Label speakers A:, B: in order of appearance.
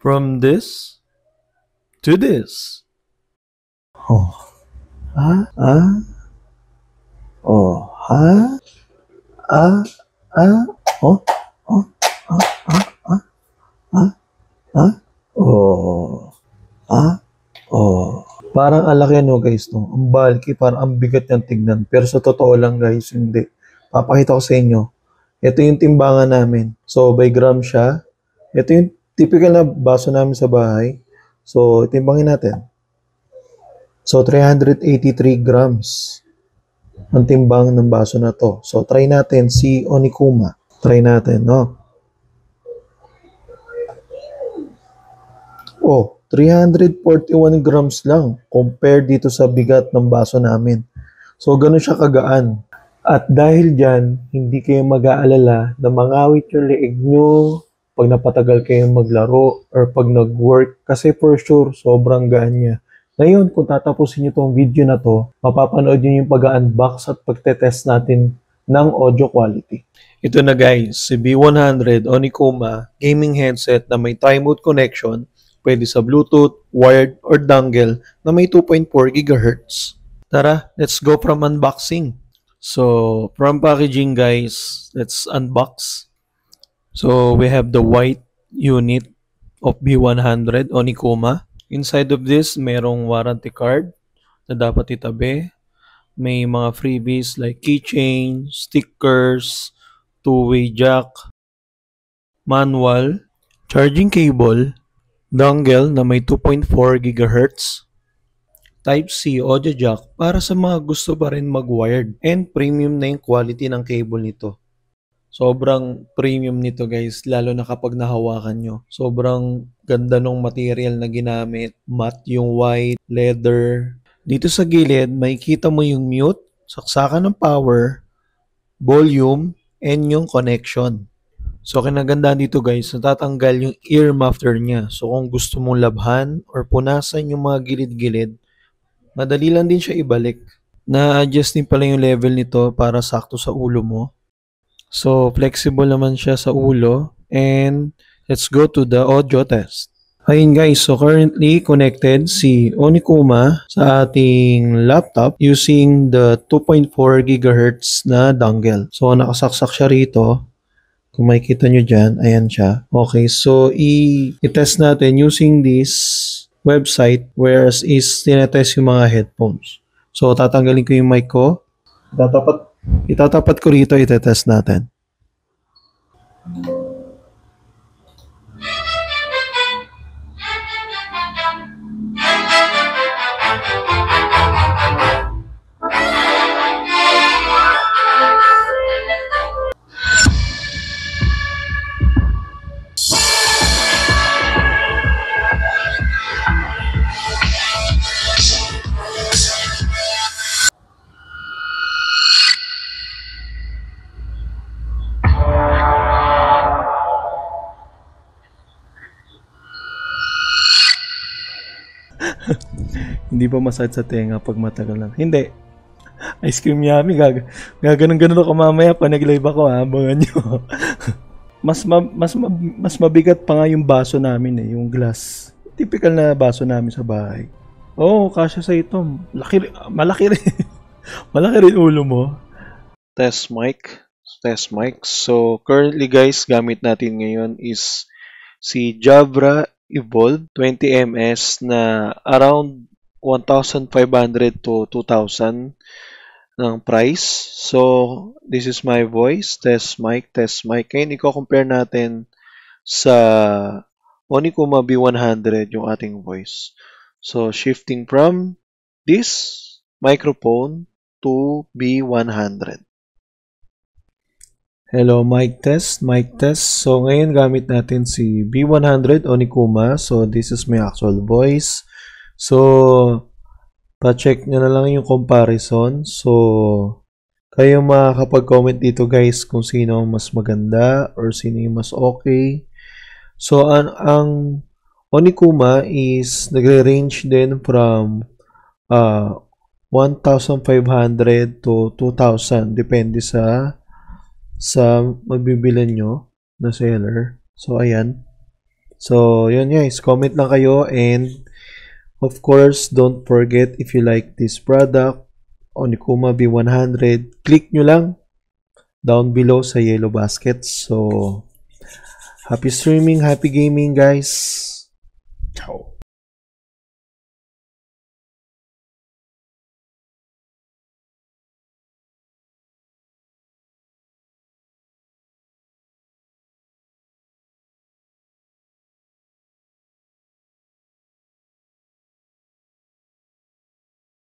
A: From this to this.
B: Oh, ha, oh, ha, oh, oh, oh. Parang ang laki no guys, no? Ang bulky, parang ang bigat niyang tignan. Pero sa totoo lang guys, hindi. Papakita ko sa inyo. Ito yung timbangan namin. So, by gram siya. Ito yung typical na baso namin sa bahay. So, timbangin natin. So, 383 grams ang timbang ng baso na to. So, try natin si Onikuma. Try natin, no? Oh, 341 grams lang compared dito sa bigat ng baso namin. So, ganun siya kagaan. At dahil dyan, hindi kayo mag-aalala na mangawit yung leeg nyo pag napatagal kayong maglaro or pag nag-work kasi for sure, sobrang gaan niya. Ngayon, kung tatapusin nyo tong video na to, mapapanood nyo yung pag-unbox at pagtetest natin ng audio quality. Ito na guys, si B100 Onikuma gaming headset na may time mode connection, pwede sa Bluetooth, wired, or dongle na may 2.4 GHz. Tara, let's go from unboxing. So, from packaging guys, let's unbox. So, we have the white unit of B100 Onikuma. Inside of this, merong warranty card na dapat itabi. May mga freebies like keychain, stickers, two-way jack, manual, charging cable, dongle na may 2.4 GHz, Type-C audio jack para sa mga gusto pa rin mag-wired, and premium na yung quality ng cable nito. Sobrang premium nito guys, lalo na kapag nahawakan nyo. Sobrang ganda ng material na ginamit. Matte yung white, leather. Dito sa gilid, makikita mo yung mute, saksakan ng power, volume, and yung connection. So, kinagandaan dito guys, natatanggal yung ear muffler niya. So, kung gusto mong labhan or punasan yung mga gilid-gilid, madali lang din siya ibalik. Na-adjust din pala yung level nito para sakto sa ulo mo. So, flexible naman siya sa ulo. And, let's go to the audio test. Ayun guys, so currently connected si Onikuma sa ating laptop using the 2.4 GHz na dongle. So, nakasaksak siya rito. Kung makikita nyo dyan, ayan siya. Okay, so i-test natin using this website whereas is tinetest yung mga headphones. So, tatanggalin ko yung mic ko. Itatapat ko rito, itetest natin. Hindi pa masakit sa tenga pag matagal lang. Hindi. Ice cream yummy. Gaganon-ganon ako mamaya pa nag-live ako ha. Abangan nyo. mas mabigat pa nga yung baso namin eh. Yung glass. Typical na baso namin sa bahay. Oo, kasya sa ito. Malaki rin. Malaki rin ulo mo. Test mic. So, currently guys, gamit natin ngayon is si Jabra Evolve 20ms na around 1,500 to 2,000 ng price. So, this is my voice. Test mic. Ngayon, i-compare natin sa Onikuma B100 yung ating voice. So, shifting from this microphone to B100. Hello, mic test. So, ngayon gamit natin si B100 Onikuma. So, this is my actual voice. So, pa-check nyo na lang yung comparison. So, kayo makakapag-comment dito guys kung sino ang mas maganda or sino yung mas okay. So, ang Onikuma is nagre-range din from 1,500 to 2,000. Depende sa magbibilan nyo na seller. So, ayan. So, yun guys, comment lang kayo, and of course, don't forget, if you like this product, Onikuma B100, click nyo lang down below sa yellow basket. So, happy streaming, happy gaming guys. Ciao.